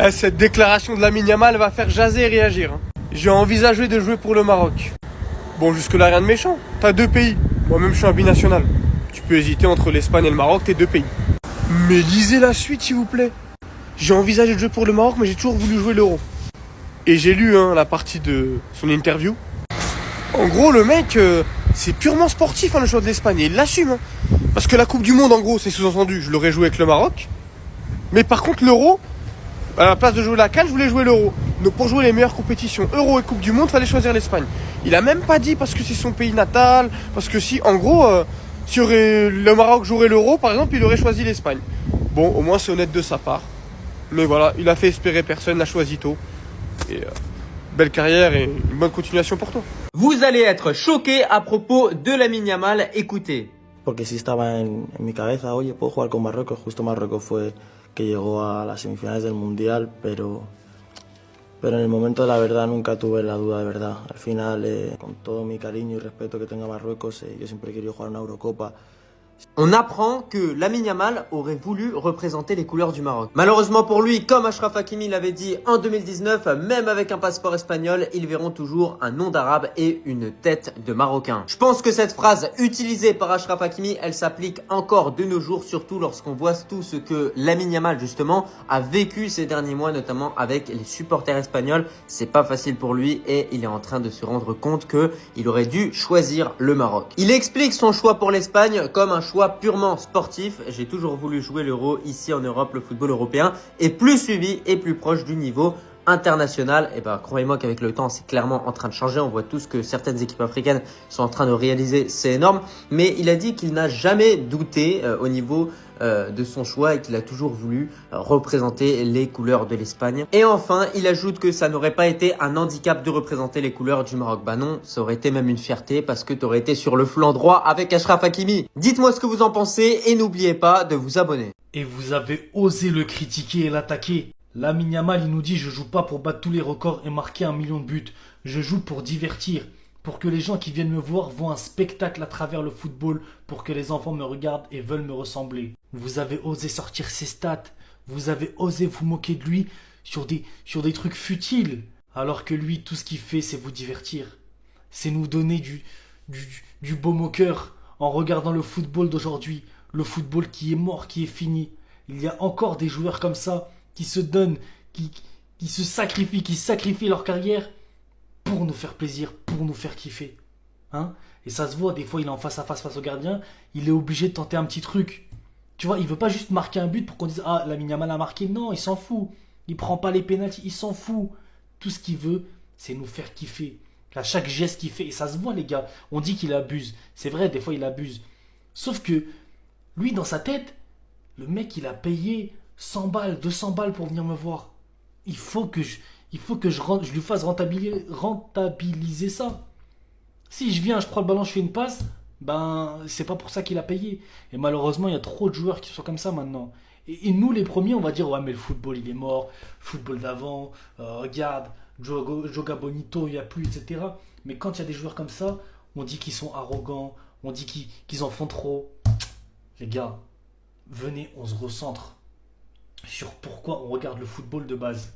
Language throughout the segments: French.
Cette déclaration de Lamine Yamal va faire jaser et réagir. J'ai envisagé de jouer pour le Maroc. Bon, jusque-là, rien de méchant. T'as deux pays. Moi-même, je suis un binational. Tu peux hésiter entre l'Espagne et le Maroc, t'es deux pays. Mais lisez la suite, s'il vous plaît. J'ai envisagé de jouer pour le Maroc, mais j'ai toujours voulu jouer l'Euro. Et j'ai lu la partie de son interview. En gros, le mec, c'est purement sportif, le choix de l'Espagne. Et il l'assume. Parce que la Coupe du Monde, en gros, c'est sous-entendu, je l'aurais joué avec le Maroc. Mais par contre, l'Euro, à la place de jouer la CAN, je voulais jouer l'Euro. Donc pour jouer les meilleures compétitions, Euro et Coupe du Monde, fallait choisir l'Espagne. Il a même pas dit parce que c'est son pays natal, parce que si, en gros, si le Maroc jouerait l'Euro, par exemple, il aurait choisi l'Espagne. Bon, au moins c'est honnête de sa part. Mais voilà, il a fait espérer personne, l'a choisi tôt. Et belle carrière et une bonne continuation pour toi. Vous allez être choqué à propos de Lamine Yamal, écoutez. Porque sí estaba en mi cabeza, oye, puedo jugar con Marruecos. Justo Marruecos fue que llegó a las semifinales del Mundial, pero en el momento de la verdad nunca tuve la duda de verdad. Al final, con todo mi cariño y respeto que tengo a Marruecos, yo siempre he querido jugar una Eurocopa. On apprend que Lamine Yamal aurait voulu représenter les couleurs du Maroc. Malheureusement pour lui, comme Achraf Hakimi l'avait dit en 2019, même avec un passeport espagnol, ils verront toujours un nom d'arabe et une tête de Marocain. Je pense que cette phrase utilisée par Achraf Hakimi, elle s'applique encore de nos jours, surtout lorsqu'on voit tout ce que Lamine Yamal justement a vécu ces derniers mois, notamment avec les supporters espagnols. C'est pas facile pour lui et il est en train de se rendre compte qu'il aurait dû choisir le Maroc. Il explique son choix pour l'Espagne comme un choix purement sportif. J'ai toujours voulu jouer l'Euro ici en Europe. Le football européen est plus suivi et plus proche du niveau international. Et croyez-moi qu'avec le temps, c'est clairement en train de changer. On voit tous que certaines équipes africaines sont en train de réaliser. C'est énorme. Mais il a dit qu'il n'a jamais douté au niveau de son choix et qu'il a toujours voulu représenter les couleurs de l'Espagne. Et enfin, il ajoute que ça n'aurait pas été un handicap de représenter les couleurs du Maroc. Bah non, ça aurait été même une fierté parce que tu aurais été sur le flanc droit avec Achraf Hakimi. Dites-moi ce que vous en pensez et n'oubliez pas de vous abonner. Et vous avez osé le critiquer et l'attaquer. Lamine Yamal, il nous dit « Je joue pas pour battre tous les records et marquer 1 million de buts. Je joue pour divertir. Pour que les gens qui viennent me voir voient un spectacle à travers le football, pour que les enfants me regardent et veulent me ressembler. » Vous avez osé sortir ses stats. Vous avez osé vous moquer de lui sur des trucs futiles. Alors que lui, tout ce qu'il fait, c'est vous divertir. C'est nous donner du baume au cœur en regardant le football d'aujourd'hui. Le football qui est mort, qui est fini. Il y a encore des joueurs comme ça qui se donnent, qui se sacrifient, qui sacrifient leur carrière pour nous faire plaisir, pour nous faire kiffer. Et ça se voit, des fois il est en face à face au gardien, il est obligé de tenter un petit truc. Tu vois, il veut pas juste marquer un but pour qu'on dise « Ah, Lamine Yamal a marqué ». Non, il s'en fout. Il prend pas les pénaltys, il s'en fout. Tout ce qu'il veut, c'est nous faire kiffer. À chaque geste qu'il fait, et ça se voit les gars, on dit qu'il abuse. C'est vrai, des fois il abuse. Sauf que, lui dans sa tête, le mec il a payé 100 balles, 200 balles pour venir me voir. Il faut que je lui fasse rentabiliser ça. Si je viens, je prends le ballon, je fais une passe, c'est pas pour ça qu'il a payé. Et malheureusement, il y a trop de joueurs qui sont comme ça maintenant. Et nous, les premiers, on va dire, ouais, mais le football, il est mort. Le football d'avant, regarde, Joga Bonito, il n'y a plus, etc. Mais quand il y a des joueurs comme ça, on dit qu'ils sont arrogants, on dit qu'ils en font trop. Les gars, venez, on se recentre sur pourquoi on regarde le football de base.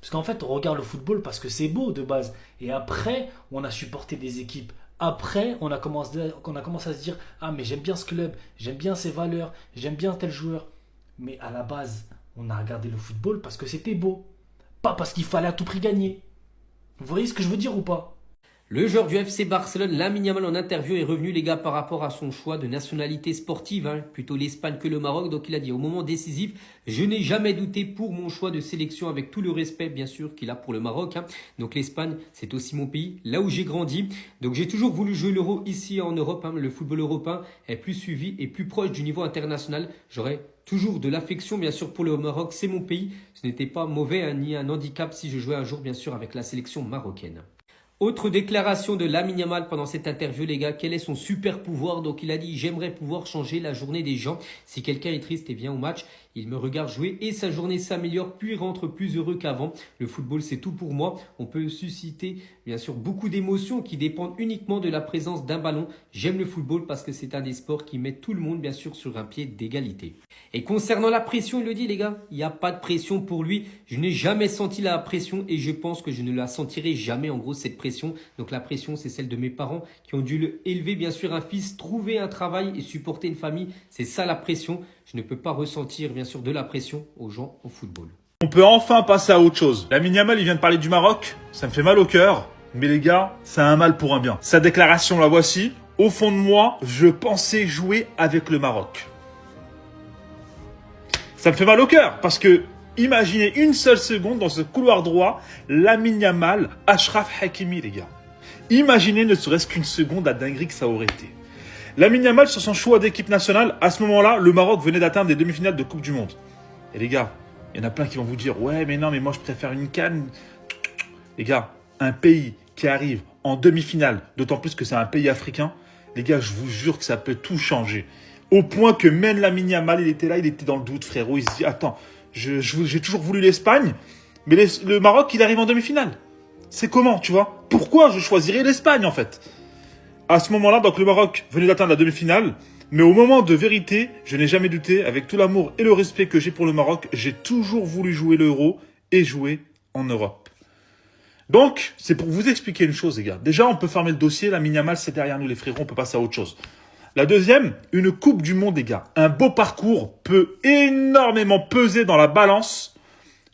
Parce qu'en fait, on regarde le football parce que c'est beau de base. Et après, on a supporté des équipes. Après, on a commencé à se dire « Ah, mais j'aime bien ce club, j'aime bien ses valeurs, j'aime bien tel joueur. » Mais à la base, on a regardé le football parce que c'était beau. Pas parce qu'il fallait à tout prix gagner. Vous voyez ce que je veux dire ou pas ? Le joueur du FC Barcelone, Lamine Yamal, en interview est revenu les gars par rapport à son choix de nationalité sportive, plutôt l'Espagne que le Maroc. Donc il a dit au moment décisif, je n'ai jamais douté pour mon choix de sélection avec tout le respect bien sûr qu'il a pour le Maroc. Donc l'Espagne c'est aussi mon pays, là où j'ai grandi. Donc j'ai toujours voulu jouer l'Euro ici en Europe. Le football européen est plus suivi et plus proche du niveau international. J'aurais toujours de l'affection bien sûr pour le Maroc, c'est mon pays. Ce n'était pas mauvais ni un handicap si je jouais un jour bien sûr avec la sélection marocaine. Autre déclaration de Lamine Yamal pendant cette interview, les gars. Quel est son super pouvoir? Donc il a dit: j'aimerais pouvoir changer la journée des gens. Si quelqu'un est triste et vient au match, il me regarde jouer et sa journée s'améliore puis rentre plus heureux qu'avant. Le football, c'est tout pour moi. On peut susciter bien sûr beaucoup d'émotions qui dépendent uniquement de la présence d'un ballon. J'aime le football parce que c'est un des sports qui met tout le monde bien sûr sur un pied d'égalité. Et concernant la pression, il le dit, les gars, il n'y a pas de pression pour lui. Je n'ai jamais senti la pression et je pense que je ne la sentirai jamais. En gros, cette pression. Donc la pression, c'est celle de mes parents qui ont dû élever bien sûr un fils, trouver un travail et supporter une famille. C'est ça la pression. Je ne peux pas ressentir bien sûr de la pression aux gens au football. On peut enfin passer à autre chose. Lamine Yamal, il vient de parler du Maroc. Ça me fait mal au cœur. Mais les gars, c'est un mal pour un bien. Sa déclaration, la voici. Au fond de moi, je pensais jouer avec le Maroc. Ça me fait mal au cœur parce que imaginez une seule seconde dans ce couloir droit, Lamine Yamal, Achraf Hakimi, les gars. Imaginez ne serait-ce qu'une seconde la dinguerie que ça aurait été. Lamine Yamal, sur son choix d'équipe nationale, à ce moment-là, le Maroc venait d'atteindre des demi-finales de Coupe du Monde. Et les gars, il y en a plein qui vont vous dire « Ouais, mais non, mais moi je préfère une CAN. » Les gars, un pays qui arrive en demi-finale, d'autant plus que c'est un pays africain, les gars, je vous jure que ça peut tout changer. Au point que même Lamine Yamal, il était là, il était dans le doute, frérot. Il se dit « Attends, j'ai toujours voulu l'Espagne, mais le Maroc, il arrive en demi-finale. C'est comment, tu vois? Pourquoi je choisirais l'Espagne, en fait ?» À ce moment-là, donc le Maroc venait d'atteindre la demi-finale, mais au moment de vérité, je n'ai jamais douté, avec tout l'amour et le respect que j'ai pour le Maroc, j'ai toujours voulu jouer l'Euro et jouer en Europe. Donc, c'est pour vous expliquer une chose, les gars. Déjà, on peut fermer le dossier, Lamine Yamal, c'est derrière nous, les frérots, on peut passer à autre chose. La deuxième, une Coupe du Monde, les gars. Un beau parcours peut énormément peser dans la balance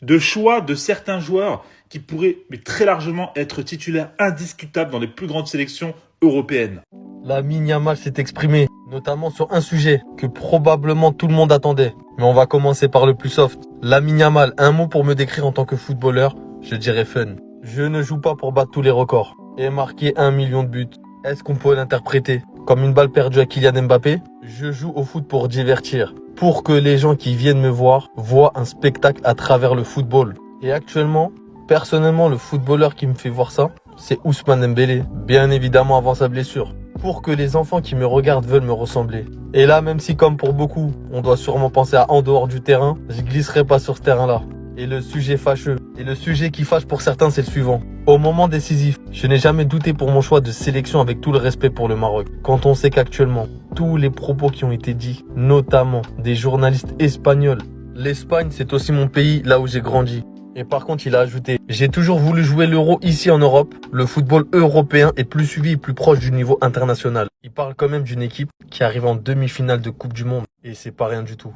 de choix de certains joueurs qui pourraient mais très largement être titulaires indiscutables dans les plus grandes sélections européennes. Lamine Yamal s'est exprimé, notamment sur un sujet que probablement tout le monde attendait. Mais on va commencer par le plus soft. Lamine Yamal, un mot pour me décrire en tant que footballeur, je dirais fun. Je ne joue pas pour battre tous les records et marquer 1 million de buts. Est-ce qu'on peut l'interpréter comme une balle perdue à Kylian Mbappé? Je joue au foot pour divertir, pour que les gens qui viennent me voir voient un spectacle à travers le football. Et actuellement, personnellement, le footballeur qui me fait voir ça, c'est Ousmane Dembélé, bien évidemment avant sa blessure. Pour que les enfants qui me regardent veulent me ressembler. Et là, même si comme pour beaucoup, on doit sûrement penser à en dehors du terrain, je glisserai pas sur ce terrain-là. Et le sujet fâcheux, et le sujet qui fâche pour certains, c'est le suivant. Au moment décisif, je n'ai jamais douté pour mon choix de sélection avec tout le respect pour le Maroc. Quand on sait qu'actuellement, tous les propos qui ont été dits, notamment des journalistes espagnols, l'Espagne, c'est aussi mon pays, là où j'ai grandi. Et par contre, il a ajouté, j'ai toujours voulu jouer l'Euro ici en Europe. Le football européen est plus suivi et plus proche du niveau international. Il parle quand même d'une équipe qui arrive en demi-finale de Coupe du Monde. Et c'est pas rien du tout.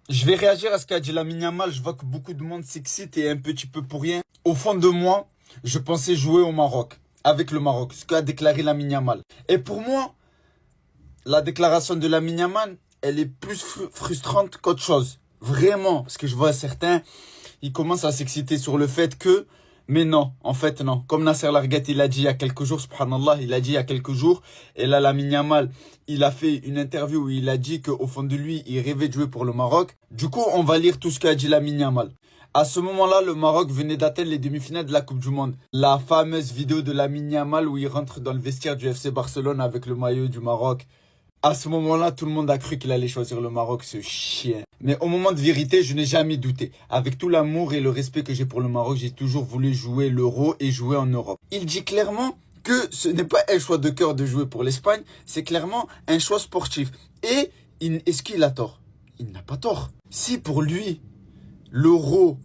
Je vais réagir à ce qu'a dit Lamine Yamal. Je vois que beaucoup de monde s'excite et un petit peu pour rien. Au fond de moi, je pensais jouer au Maroc, avec le Maroc, ce qu'a déclaré Lamine Yamal. Et pour moi, la déclaration de Lamine Yamal, elle est plus frustrante qu'autre chose. Vraiment, parce que je vois certains, ils commencent à s'exciter sur le fait que, mais non, en fait non. Comme Nasser Larguette, il a dit il y a quelques jours, subhanallah, il a dit il y a quelques jours. Et là, Lamine Yamal, il a fait une interview où il a dit qu'au fond de lui, il rêvait de jouer pour le Maroc. Du coup, on va lire tout ce qu'a dit Lamine Yamal. À ce moment-là, le Maroc venait d'atteindre les demi-finales de la Coupe du Monde. La fameuse vidéo de Lamine Yamal où il rentre dans le vestiaire du FC Barcelone avec le maillot du Maroc. À ce moment-là, tout le monde a cru qu'il allait choisir le Maroc, ce chien. Mais au moment de vérité, je n'ai jamais douté. Avec tout l'amour et le respect que j'ai pour le Maroc, j'ai toujours voulu jouer l'Euro et jouer en Europe. Il dit clairement que ce n'est pas un choix de cœur de jouer pour l'Espagne, c'est clairement un choix sportif. Et est-ce qu'il a tort? Il n'a pas tort. Si pour lui, l'Euro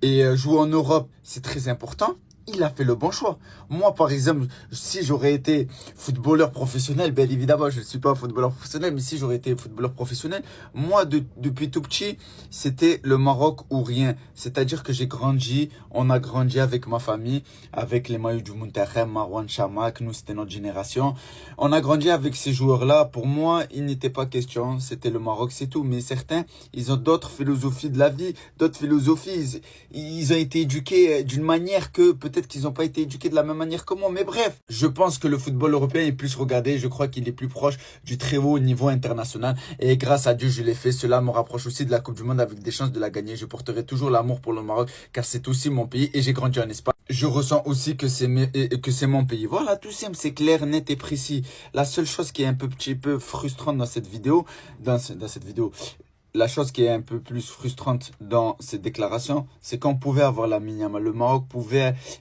et jouer en Europe, c'est très important, il a fait le bon choix. Moi, par exemple, si j'aurais été footballeur professionnel, bien évidemment, je ne suis pas footballeur professionnel, mais si j'aurais été footballeur professionnel, moi, depuis tout petit, c'était le Maroc ou rien. C'est-à-dire que j'ai grandi, on a grandi avec ma famille, avec les maillots du Muntakhem, Marwan Chamakh, nous, c'était notre génération. On a grandi avec ces joueurs-là. Pour moi, il n'était pas question, c'était le Maroc, c'est tout. Mais certains, ils ont d'autres philosophies de la vie, d'autres philosophies. Ils ont été éduqués d'une manière que peut-être peut-être qu'ils n'ont pas été éduqués de la même manière que moi. Mais bref, je pense que le football européen est plus regardé. Je crois qu'il est plus proche du très haut niveau international. Et grâce à Dieu, je l'ai fait. Cela me rapproche aussi de la Coupe du Monde avec des chances de la gagner. Je porterai toujours l'amour pour le Maroc car c'est aussi mon pays et j'ai grandi en Espagne. Je ressens aussi que c'est mon pays. Voilà, tout simple, c'est clair, net et précis. La seule chose qui est un petit peu frustrante dans cette vidéo, la chose qui est un peu plus frustrante dans cette déclaration, c'est qu'on pouvait avoir Lamine Yamal. Le Maroc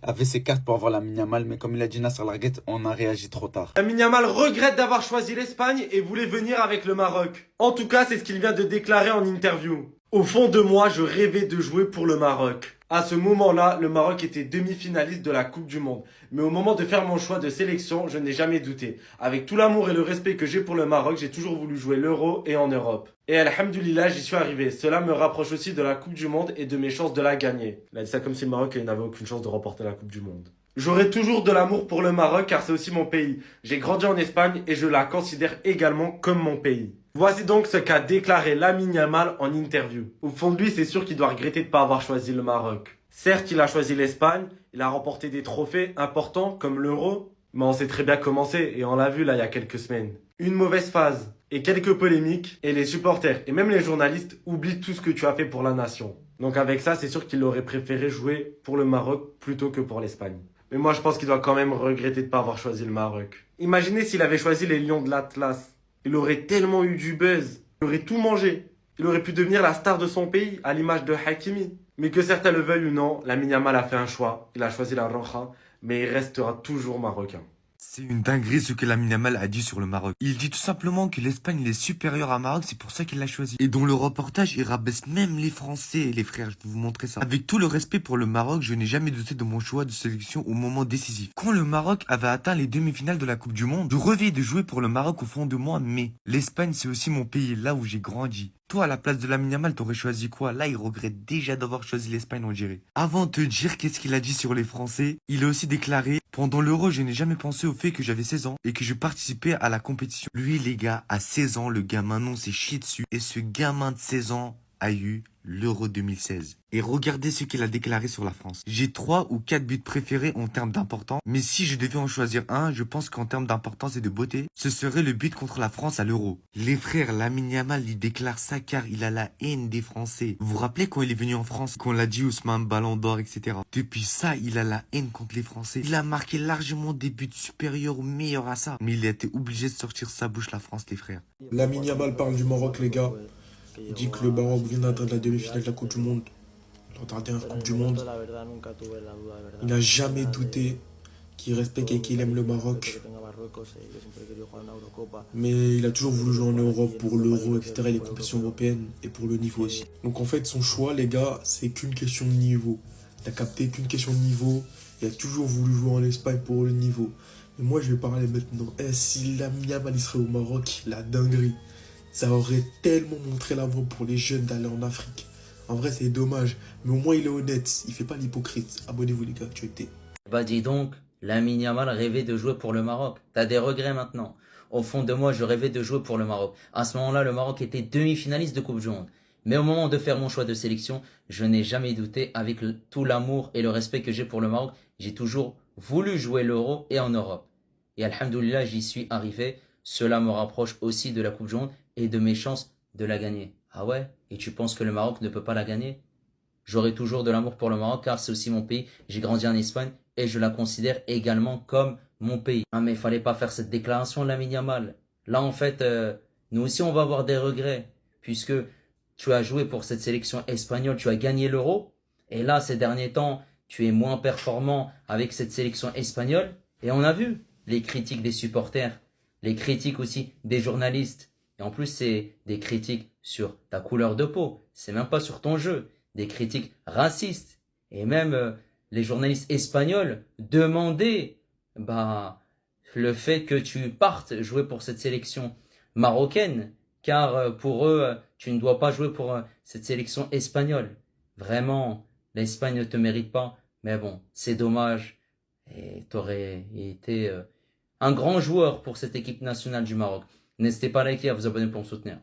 avait ses cartes pour avoir Lamine Yamal, mais comme il a dit Nasser Larguette, on a réagi trop tard. Lamine Yamal regrette d'avoir choisi l'Espagne et voulait venir avec le Maroc. En tout cas, c'est ce qu'il vient de déclarer en interview. Au fond de moi, je rêvais de jouer pour le Maroc. À ce moment-là, le Maroc était demi-finaliste de la Coupe du Monde. Mais au moment de faire mon choix de sélection, je n'ai jamais douté. Avec tout l'amour et le respect que j'ai pour le Maroc, j'ai toujours voulu jouer l'Euro et en Europe. Et alhamdoulilah, j'y suis arrivé. Cela me rapproche aussi de la Coupe du Monde et de mes chances de la gagner. Il a dit ça comme si le Maroc n'avait aucune chance de remporter la Coupe du Monde. J'aurai toujours de l'amour pour le Maroc car c'est aussi mon pays. J'ai grandi en Espagne et je la considère également comme mon pays. Voici donc ce qu'a déclaré Lamine Yamal en interview. Au fond de lui, c'est sûr qu'il doit regretter de ne pas avoir choisi le Maroc. Certes, il a choisi l'Espagne, il a remporté des trophées importants comme l'Euro, mais on sait très bien comment c'est et on l'a vu là il y a quelques semaines. Une mauvaise phase et quelques polémiques et les supporters et même les journalistes oublient tout ce que tu as fait pour la nation. Donc avec ça, c'est sûr qu'il aurait préféré jouer pour le Maroc plutôt que pour l'Espagne. Mais moi, je pense qu'il doit quand même regretter de ne pas avoir choisi le Maroc. Imaginez s'il avait choisi les Lions de l'Atlas. Il aurait tellement eu du buzz. Il aurait tout mangé. Il aurait pu devenir la star de son pays, à l'image de Hakimi. Mais que certains le veuillent ou non, Lamine Yamal a fait un choix. Il a choisi la Roja, mais il restera toujours marocain. C'est une dinguerie ce que Lamine Yamal a dit sur le Maroc. Il dit tout simplement que l'Espagne est supérieure à Maroc, c'est pour ça qu'il l'a choisi. Et dans le reportage, il rabaisse même les Français, les frères, je vais vous montrer ça. Avec tout le respect pour le Maroc, je n'ai jamais douté de mon choix de sélection au moment décisif. Quand le Maroc avait atteint les demi-finales de la Coupe du Monde, je rêvais de jouer pour le Maroc au fond de moi, mais l'Espagne c'est aussi mon pays, là où j'ai grandi. Toi, à la place de Lamine Yamal, t'aurais choisi quoi? Là, il regrette déjà d'avoir choisi l'Espagne, on dirait. Avant de te dire qu'est-ce qu'il a dit sur les Français, il a aussi déclaré « Pendant l'Euro, je n'ai jamais pensé au fait que j'avais 16 ans et que je participais à la compétition. » Lui, les gars, à 16 ans, le gamin non s'est chié dessus. Et ce gamin de 16 ans a eu l'Euro 2016. Et regardez ce qu'il a déclaré sur la France. J'ai 3 ou 4 buts préférés en termes d'importance, mais si je devais en choisir un, je pense qu'en termes d'importance et de beauté, ce serait le but contre la France à l'Euro. Les frères, Lamine Yamal, il déclare ça car il a la haine des Français. Vous vous rappelez quand il est venu en France, qu'on l'a dit Ousmane, Ballon d'Or, etc. Depuis ça, il a la haine contre les Français. Il a marqué largement des buts supérieurs ou meilleurs à ça, mais il a été obligé de sortir sa bouche la France, les frères. Lamine Yamal parle du Maroc, les gars. Il dit que le Maroc vient d'atteindre la demi-finale de la Coupe du Monde. La dernière Coupe du Monde. Il n'a jamais douté qu'il respecte et qu'il aime le Maroc. Mais il a toujours voulu jouer en Europe pour l'Euro, etc. et les compétitions européennes et pour le niveau aussi. Donc en fait, son choix, les gars, c'est qu'une question de niveau. Il a capté qu'une question de niveau. Il a toujours voulu jouer en Espagne pour le niveau. Mais moi, je vais parler maintenant. Si Lamine Yamal serait au Maroc, la dinguerie. Ça aurait tellement montré la voie pour les jeunes d'aller en Afrique. En vrai, c'est dommage. Mais au moins, il est honnête. Il fait pas l'hypocrite. Abonnez-vous, les gars, actualité. Bah dis donc, Lamine Yamal rêvait de jouer pour le Maroc. T'as des regrets maintenant. Au fond de moi, je rêvais de jouer pour le Maroc. À ce moment-là, le Maroc était demi-finaliste de Coupe du Monde. Mais au moment de faire mon choix de sélection, je n'ai jamais douté. Avec tout l'amour et le respect que j'ai pour le Maroc, j'ai toujours voulu jouer l'Euro et en Europe. Et alhamdoulilah, j'y suis arrivé. Cela me rapproche aussi de la Coupe du Monde et de mes chances de la gagner. Ah ouais? Et tu penses que le Maroc ne peut pas la gagner? J'aurai toujours de l'amour pour le Maroc car c'est aussi mon pays. J'ai grandi en Espagne et je la considère également comme mon pays. Ah mais il fallait pas faire cette déclaration, Lamine Yamal. Là en fait, nous aussi on va avoir des regrets puisque tu as joué pour cette sélection espagnole, tu as gagné l'Euro. Et là, ces derniers temps, tu es moins performant avec cette sélection espagnole. Et on a vu les critiques des supporters, les critiques aussi des journalistes. Et en plus, c'est des critiques sur ta couleur de peau. C'est même pas sur ton jeu. Des critiques racistes. Et même les journalistes espagnols demandaient le fait que tu partes jouer pour cette sélection marocaine. Car pour eux, tu ne dois pas jouer pour cette sélection espagnole. Vraiment, l'Espagne ne te mérite pas. Mais bon, c'est dommage. Et t'aurais été un grand joueur pour cette équipe nationale du Maroc. N'hésitez pas à liker et à vous abonner pour me soutenir.